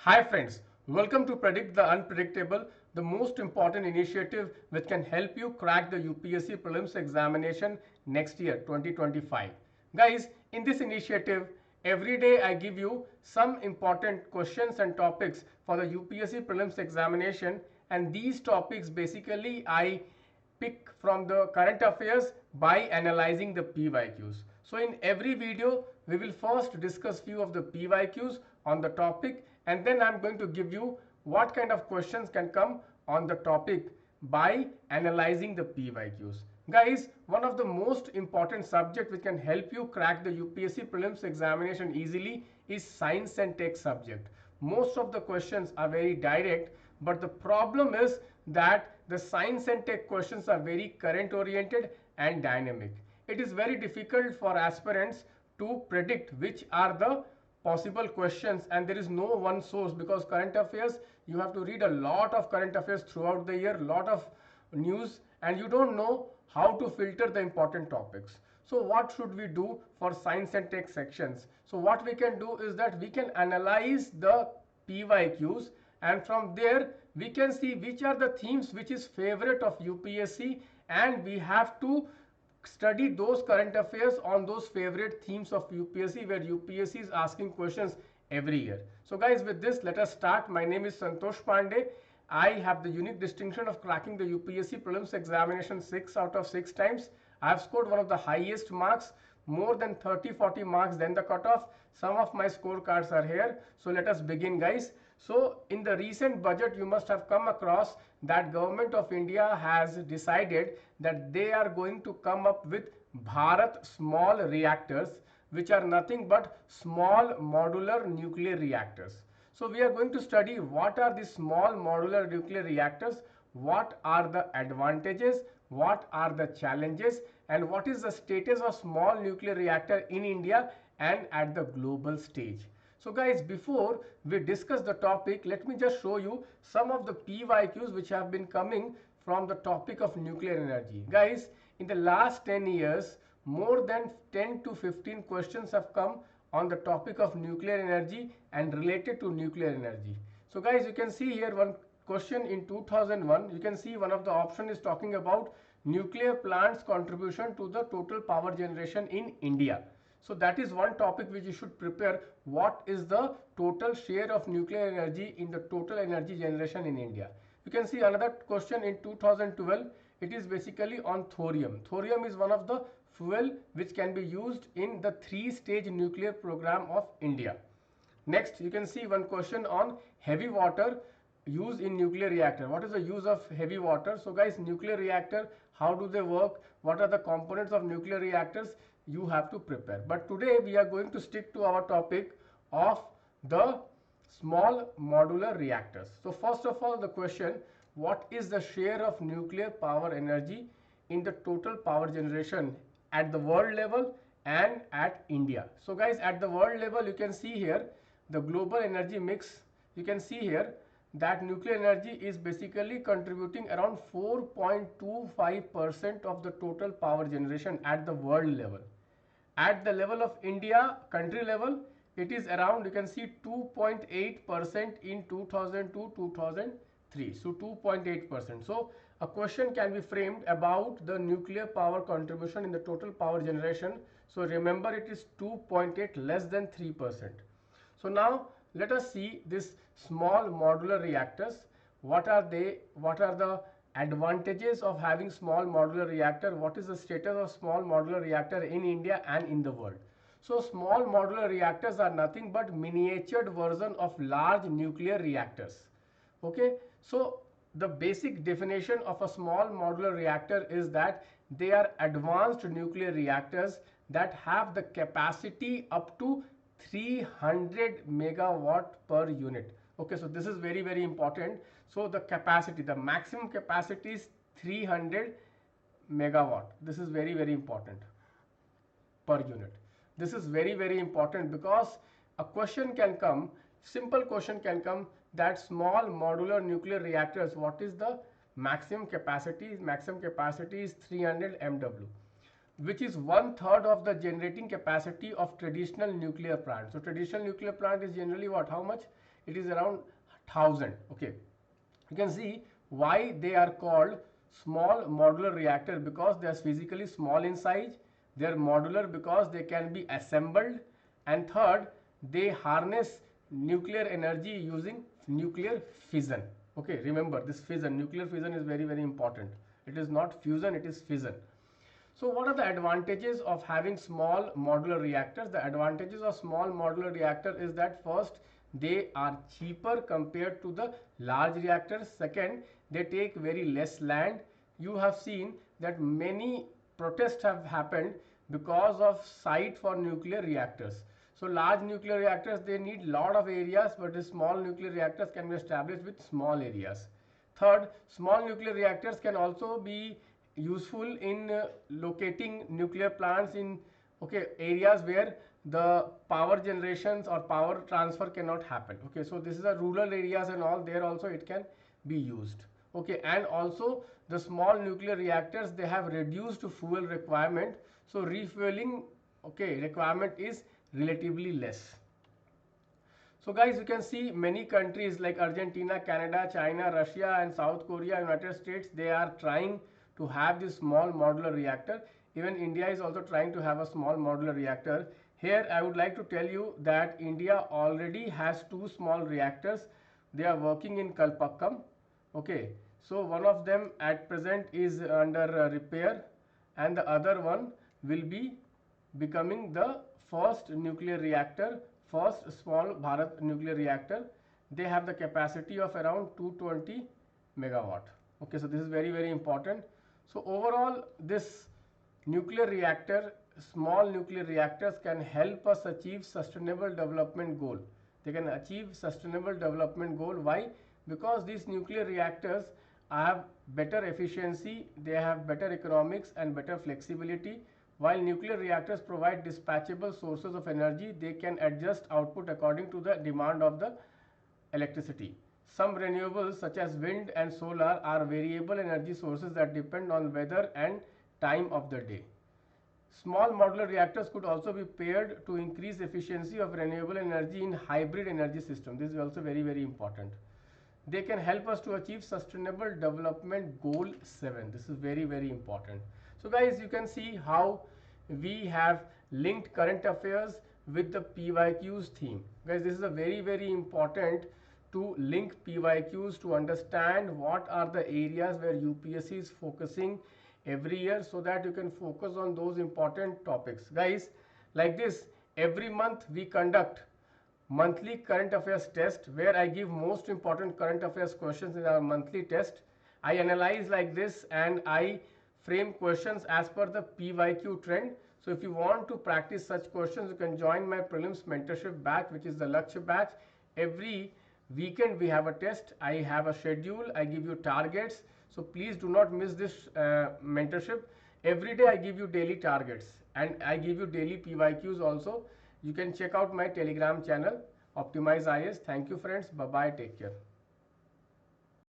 Hi friends, welcome to Predict the Unpredictable, the most important initiative which can help you crack the UPSC Prelims examination next year 2025. Guys, in this initiative, every day I give you some important questions and topics for the UPSC Prelims examination, and these topics basically I pick from the current affairs by analyzing the PYQs. So in every video, we will first discuss few of the PYQs on the topic, and then I'm going to give you what kind of questions can come on the topic by analyzing the PYQs. Guys, one of the most important subject which can help you crack the UPSC prelims examination easily is science and tech subject. Most of the questions are very direct, but the problem is that the science and tech questions are very current oriented and dynamic. It is very difficult for aspirants to predict which are the possible questions, and there is no one source, because current affairs, you have to read a lot of current affairs throughout the year, lot of news, and you don't know how to filter the important topics. So what should we do for science and tech sections? So what we can do is that we can analyze the PYQs, and from there we can see which are the themes which is favorite of UPSC, and we have to study those current affairs on those favorite themes of UPSC, where UPSC is asking questions every year. So guys, with this, let us start. My name is Santosh Pandey. I have the unique distinction of cracking the UPSC prelims examination 6 out of 6 times. I have scored one of the highest marks, more than 30-40 marks than the cutoff. Some of my scorecards are here. So let us begin, guys. So in the recent budget, you must have come across that Government of India has decided that they are going to come up with Bharat small reactors, which are nothing but small modular nuclear reactors. So we are going to study what are these small modular nuclear reactors, what are the advantages, what are the challenges, and what is the status of small nuclear reactor in India and at the global stage. So guys, before we discuss the topic, let me just show you some of the PYQs which have been coming from the topic of nuclear energy. Guys, in the last 10 years, more than 10 to 15 questions have come on the topic of nuclear energy and related to nuclear energy. So guys, you can see here one question in 2001. You can see one of the option is talking about nuclear plants contribution to the total power generation in India. So that is one topic which you should prepare. What is the total share of nuclear energy in the total energy generation in India? You can see another question in 2012. It is basically on thorium. Thorium is one of the fuel which can be used in the 3-stage nuclear program of India. Next, you can see one question on heavy water use in nuclear reactor. What is the use of heavy water? So guys, nuclear reactor, how do they work? What are the components of nuclear reactors? You have to prepare. But today we are going to stick to our topic of the small modular reactors. So first of all, the question, what is the share of nuclear power energy in the total power generation at the world level and at India? So guys, at the world level, you can see here the global energy mix. You can see here that nuclear energy is basically contributing around 4.25% of the total power generation at the world level. At the level of India, country level, it is around, you can see 2.8% in 2002-2003. So 2.8%. So a question can be framed about the nuclear power contribution in the total power generation. So remember, it is 2.8, less than 3%. So now let us see this small modular reactors. What are they? What are the advantages of having small modular reactor? What is the status of small modular reactor in India and in the world? So small modular reactors are nothing but miniatured version of large nuclear reactors. Okay, so the basic definition of a small modular reactor is that they are advanced nuclear reactors that have the capacity up to 300 megawatt per unit. Okay, so this is very, very important. So the capacity, the maximum capacity is 300 megawatt. This is very, very important per unit. This is very, very important because a question can come, simple question can come, that small modular nuclear reactors, what is the maximum capacity? Maximum capacity is 300 MW, which is 1/3 of the generating capacity of traditional nuclear plant. So traditional nuclear plant is generally what? How much? it is around 1000. Okay, you can see why they are called small modular reactor, because they are physically small in size. They are modular because they can be assembled, and third, they harness nuclear energy using nuclear fission. Okay, remember this fission, nuclear fission is very very important. It is not fusion, it is fission. So what are the advantages of having small modular reactors? The advantages of small modular reactor is that first, they are cheaper compared to the large reactors. Second, they take very less land. You have seen that many protests have happened because of site for nuclear reactors. So large nuclear reactors, they need lot of areas, but the small nuclear reactors can be established with small areas. Third, small nuclear reactors can also be useful in locating nuclear plants in areas where the power generations or power transfer cannot happen. Okay, so this is a rural areas and all, there also it can be used. Okay, and also the small nuclear reactors, they have reduced fuel requirement, so refueling requirement is relatively less. So guys, you can see many countries like Argentina, Canada, China, Russia and South Korea, United States, they are trying to have this small modular reactor. Even India is also trying to have a small modular reactor. Here I would like to tell you that India already has 2 small reactors. They are working in Kalpakkam. Okay, so one of them at present is under repair, and the other one will be becoming the first nuclear reactor, first small Bharat nuclear reactor. They have the capacity of around 220 megawatt. Okay, so this is very very important. So overall, this nuclear reactor, small nuclear reactors can help us achieve sustainable development goal. They can achieve sustainable development goal. Why? Because these nuclear reactors have better efficiency, they have better economics and better flexibility. While nuclear reactors provide dispatchable sources of energy, they can adjust output according to the demand of the electricity. Some renewables such as wind and solar are variable energy sources that depend on weather and time of the day. Small modular reactors could also be paired to increase efficiency of renewable energy in hybrid energy system. This is also very very important. They can help us to achieve sustainable development goal 7. This is very very important. So guys, you can see how we have linked current affairs with the PYQs theme. Guys, this is a very very important to link PYQs to understand what are the areas where UPSC is focusing every year, so that you can focus on those important topics. Guys, like this, every month we conduct monthly current affairs test, where I give most important current affairs questions in our monthly test. I analyze like this and I frame questions as per the PYQ trend. So if you want to practice such questions, you can join my prelims mentorship batch, which is the Lakshya batch. Every weekend we have a test. I have a schedule. I give you targets. So please do not miss this mentorship. Every day I give you daily targets and I give you daily PYQs also. You can check out my Telegram channel, Optimize IAS. Thank you friends. Bye bye. Take care.